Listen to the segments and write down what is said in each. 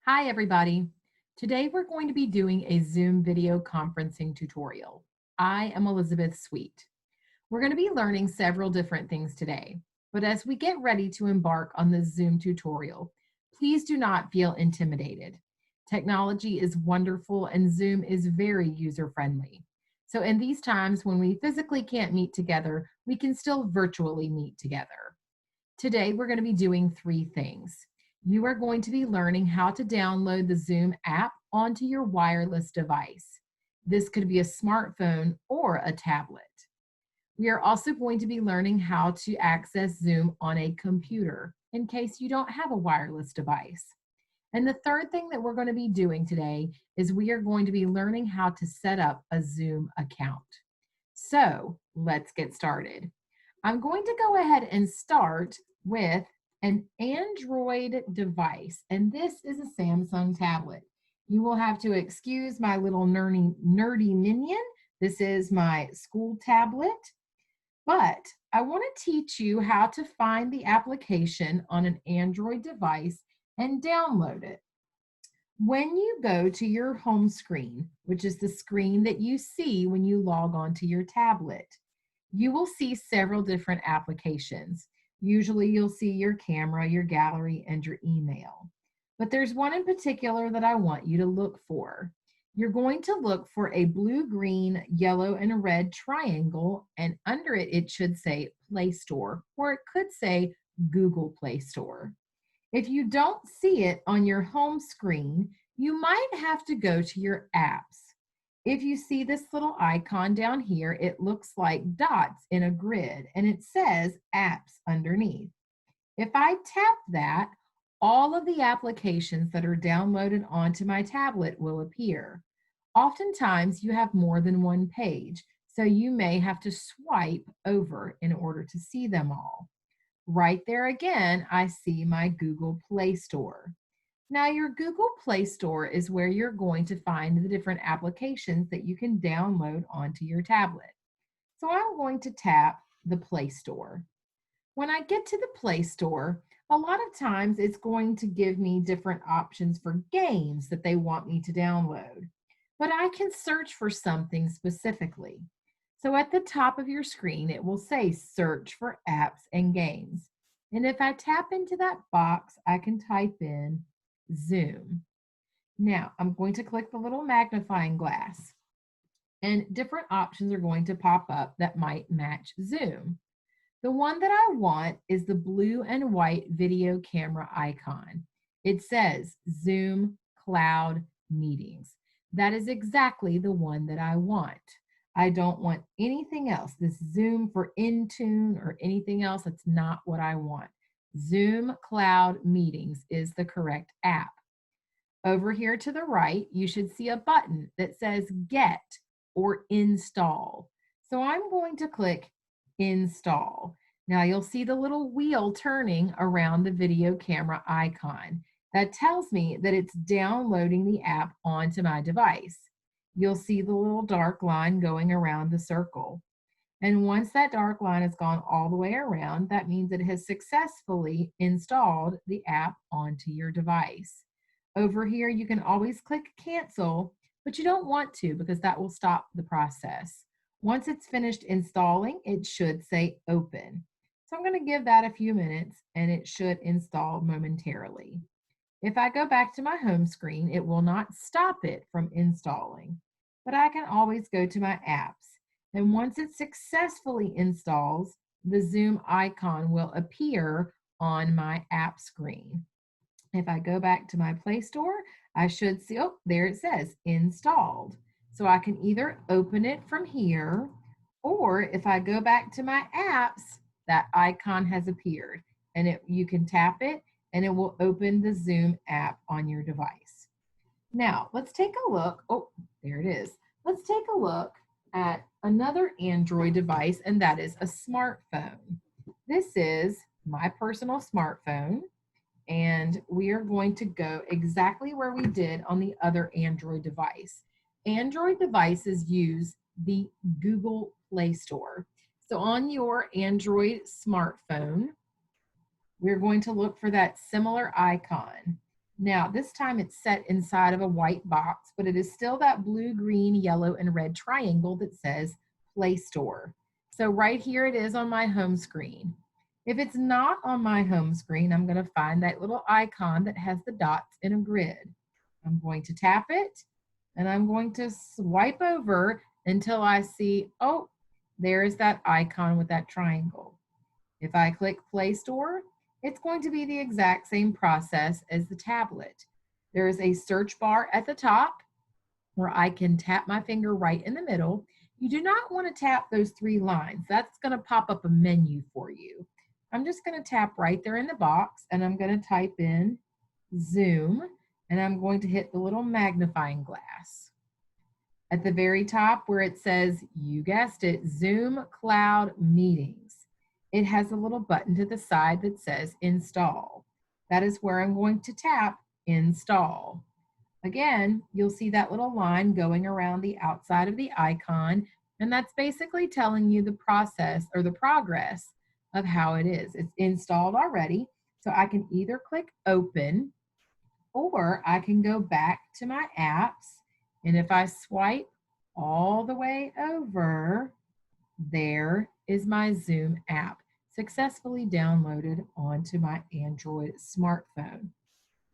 Hi, everybody. Today we're going to be doing a Zoom video conferencing tutorial. I am Elizabeth Sweet. We're going to be learning several different things today, but as we get ready to embark on this Zoom tutorial, please do not feel intimidated. Technology is wonderful and Zoom is very user-friendly. So in these times when we physically can't meet together, we can still virtually meet together. Today, we're going to be doing three things. You are going to be learning how to download the Zoom app onto your wireless device. This could be a smartphone or a tablet. We are also going to be learning how to access Zoom on a computer in case you don't have a wireless device. And the third thing that we're going to be doing today is we are going to be learning how to set up a Zoom account. So let's get started. I'm going to go ahead and start with an Android device, and this is a Samsung tablet. You will have to excuse my little nerdy minion. This is my school tablet, but I want to teach you how to find the application on an Android device and download it. When you go to your home screen, which is the screen that you see when you log on to your tablet, you will see several different applications. Usually you'll see your camera, your gallery, and your email. But there's one in particular that I want you to look for. You're going to look for a blue, green, yellow, and a red triangle, and under it, it should say Play Store, or it could say Google Play Store. If you don't see it on your home screen, you might have to go to your apps. If you see this little icon down here, it looks like dots in a grid and it says apps underneath. If I tap that, all of the applications that are downloaded onto my tablet will appear. Oftentimes you have more than one page, so you may have to swipe over in order to see them all. Right there again, I see my Google Play Store. Now, your Google Play Store is where you're going to find the different applications that you can download onto your tablet. So I'm going to tap the Play Store. When I get to the Play Store, a lot of times it's going to give me different options for games that they want me to download. But I can search for something specifically. So at the top of your screen, it will say search for apps and games. And if I tap into that box, I can type in Zoom. Now I'm going to click the little magnifying glass and different options are going to pop up that might match Zoom. The one that I want is the blue and white video camera icon. It says Zoom Cloud Meetings. That is exactly the one that I want. I don't want anything else. This Zoom for Intune or anything else, that's not what I want. Zoom Cloud Meetings is the correct app. Over here to the right, you should see a button that says Get or Install. So I'm going to click Install. Now you'll see the little wheel turning around the video camera icon. That tells me that it's downloading the app onto my device. You'll see the little dark line going around the circle. And once that dark line has gone all the way around, that means it has successfully installed the app onto your device. Over here, you can always click cancel, but you don't want to because that will stop the process. Once it's finished installing, it should say open. So I'm going to give that a few minutes and it should install momentarily. If I go back to my home screen, it will not stop it from installing, but I can always go to my apps. And once it successfully installs, the Zoom icon will appear on my app screen. If I go back to my Play Store, I should see, oh, there it says installed. So I can either open it from here, or if I go back to my apps, that icon has appeared. And you can tap it and it will open the Zoom app on your device. Now, let's take a look. Oh, there it is. Let's take a look at another Android device, and that is a smartphone. This is my personal smartphone, and we are going to go exactly where we did on the other Android device. Android devices use the Google Play Store. So on your Android smartphone, we're going to look for that similar icon. Now, this time it's set inside of a white box, but it is still that blue, green, yellow, and red triangle that says Play Store. So right here it is on my home screen. If it's not on my home screen, I'm going to find that little icon that has the dots in a grid. I'm going to tap it, and I'm going to swipe over until I see, oh, there's that icon with that triangle. If I click Play Store, it's going to be the exact same process as the tablet. There is a search bar at the top where I can tap my finger right in the middle. You do not want to tap those three lines. That's going to pop up a menu for you. I'm just going to tap right there in the box, and I'm going to type in Zoom, and I'm going to hit the little magnifying glass. At the very top where it says, you guessed it, Zoom Cloud Meetings, it has a little button to the side that says Install. That is where I'm going to tap Install. Again, you'll see that little line going around the outside of the icon, and that's basically telling you the process or the progress of how it is. It's installed already, so I can either click Open, or I can go back to my apps, and if I swipe all the way over, there is my Zoom app successfully downloaded onto my Android smartphone.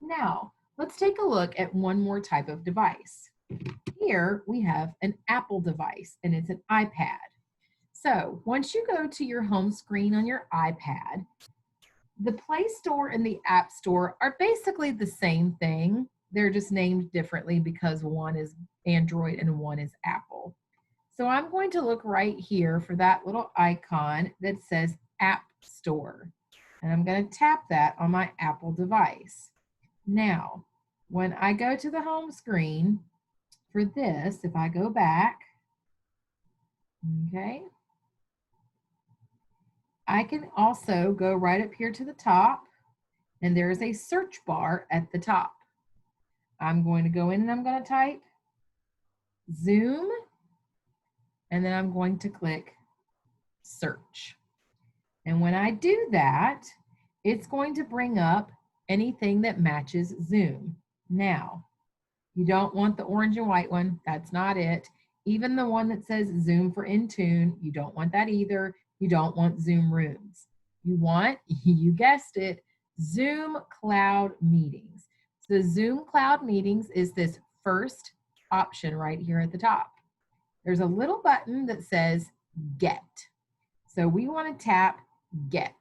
Now, let's take a look at one more type of device. Here we have an Apple device, and it's an iPad. So once you go to your home screen on your iPad, the Play Store and the App Store are basically the same thing. They're just named differently because one is Android and one is Apple. So I'm going to look right here for that little icon that says App Store. And I'm going to tap that on my Apple device. Now, when I go to the home screen for this, if I go back, okay, I can also go right up here to the top, and there is a search bar at the top. I'm going to go in and I'm going to type Zoom, and then I'm going to click search. And when I do that, it's going to bring up anything that matches Zoom. Now, you don't want the orange and white one. That's not it. Even the one that says Zoom for Intune, you don't want that either. You don't want Zoom Rooms. You want, you guessed it, Zoom Cloud Meetings. So Zoom Cloud Meetings is this first option right here at the top. There's a little button that says Get. So we want to tap Get.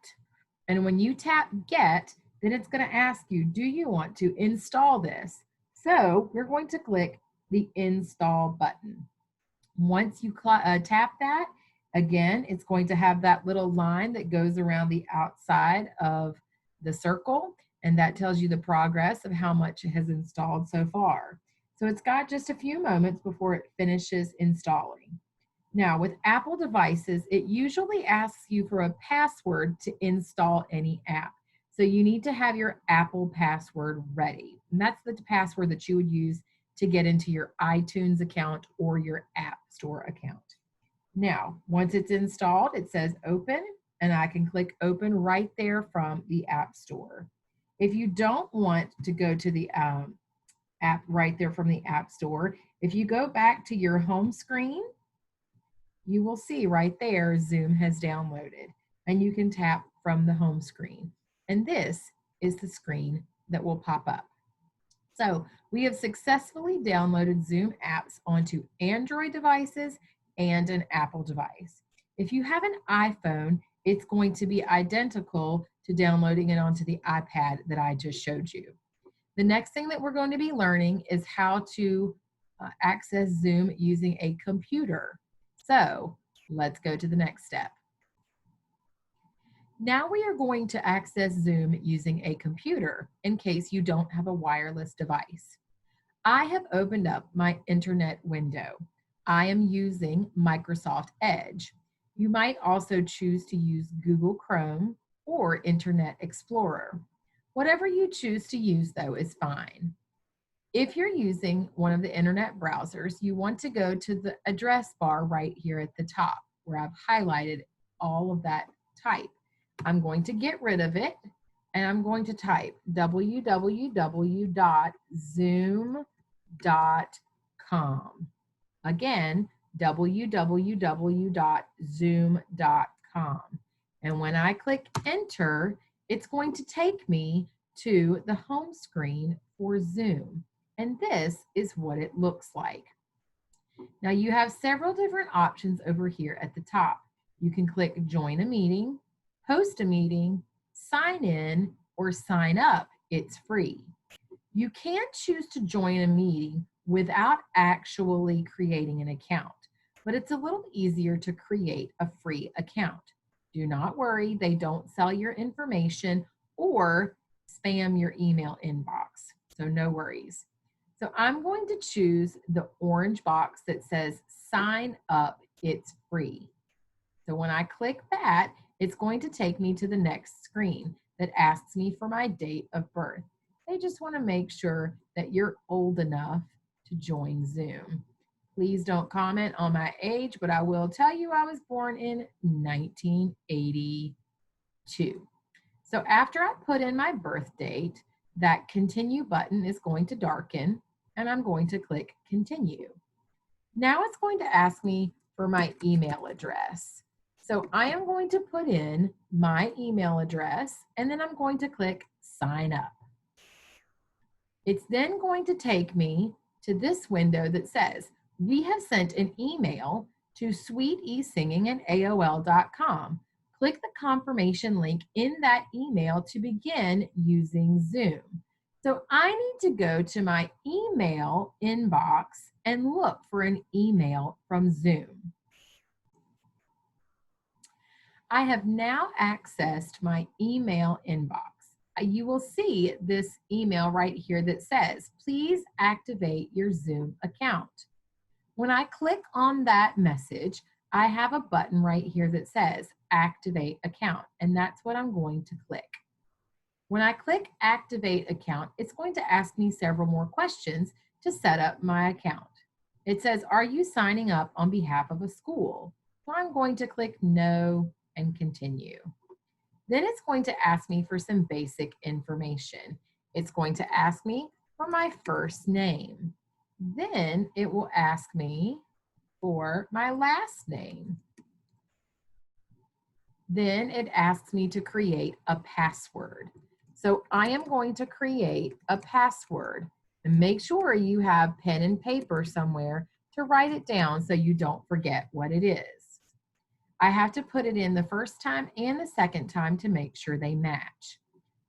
And when you tap Get, then it's going to ask you, do you want to install this? So we're going to click the Install button. Once you tap that, again, it's going to have that little line that goes around the outside of the circle, and that tells you the progress of how much it has installed so far. So it's got just a few moments before it finishes installing. Now, with Apple devices, it usually asks you for a password to install any app. So you need to have your Apple password ready. And that's the password that you would use to get into your iTunes account or your App Store account. Now, once it's installed, it says open, and I can click open right there from the App Store. If you don't want to go to the app right there from the App Store, if you go back to your home screen, you will see right there Zoom has downloaded, and you can tap from the home screen. And this is the screen that will pop up. So we have successfully downloaded Zoom apps onto Android devices and an Apple device. If you have an iPhone, it's going to be identical to downloading it onto the iPad that I just showed you. The next thing that we're going to be learning is how to access Zoom using a computer. So let's go to the next step. Now we are going to access Zoom using a computer in case you don't have a wireless device. I have opened up my internet window. I am using Microsoft Edge. You might also choose to use Google Chrome or Internet Explorer. Whatever you choose to use, though, is fine. If you're using one of the internet browsers, you want to go to the address bar right here at the top where I've highlighted all of that type. I'm going to get rid of it, and I'm going to type www.zoom.com. Again, www.zoom.com. And when I click enter, it's going to take me to the home screen for Zoom. And this is what it looks like. Now you have several different options over here at the top. You can click join a meeting, host a meeting, sign in, or sign up. It's free. You can choose to join a meeting without actually creating an account, but it's a little easier to create a free account. Do not worry, they don't sell your information or spam your email inbox, so no worries. So I'm going to choose the orange box that says sign up, it's free. So when I click that, it's going to take me to the next screen that asks me for my date of birth. They just want to make sure that you're old enough to join Zoom. Please don't comment on my age, but I will tell you I was born in 1982. So after I put in my birth date, that continue button is going to darken and I'm going to click continue. Now it's going to ask me for my email address. So I am going to put in my email address and then I'm going to click sign up. It's then going to take me to this window that says, we have sent an email to sweetesinging@aol.com. Click the confirmation link in that email to begin using Zoom. So I need to go to my email inbox and look for an email from Zoom. I have now accessed my email inbox. You will see this email right here that says, please activate your Zoom account. When I click on that message, I have a button right here that says activate account, and that's what I'm going to click. When I click activate account, it's going to ask me several more questions to set up my account. It says, are you signing up on behalf of a school? So I'm going to click no and continue. Then it's going to ask me for some basic information. It's going to ask me for my first name. Then it will ask me for my last name. Then it asks me to create a password. So I am going to create a password, and make sure you have pen and paper somewhere to write it down so you don't forget what it is. I have to put it in the first time and the second time to make sure they match.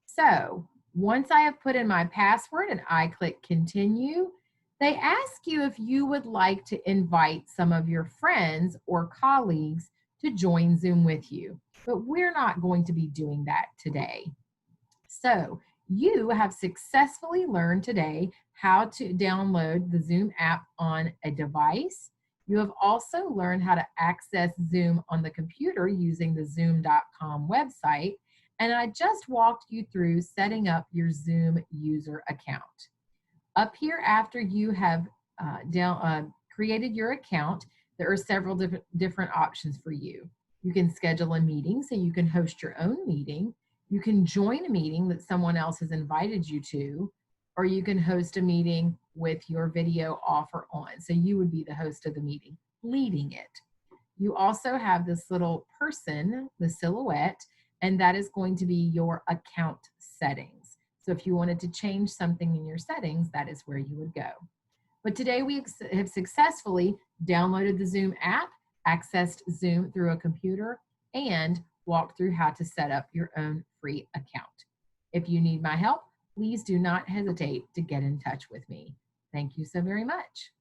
So once I have put in my password and I click continue, they ask you if you would like to invite some of your friends or colleagues to join Zoom with you, but we're not going to be doing that today. So you have successfully learned today how to download the Zoom app on a device. You have also learned how to access Zoom on the computer using the zoom.com website. And I just walked you through setting up your Zoom user account. Up here, after you have created your account, there are several different options for you. You can schedule a meeting, so you can host your own meeting. You can join a meeting that someone else has invited you to, or you can host a meeting with your video off or on. So you would be the host of the meeting, leading it. You also have this little person, the silhouette, and that is going to be your account settings. So if you wanted to change something in your settings, that is where you would go. But today we have successfully downloaded the Zoom app, accessed Zoom through a computer, and walked through how to set up your own free account. If you need my help, please do not hesitate to get in touch with me. Thank you so very much.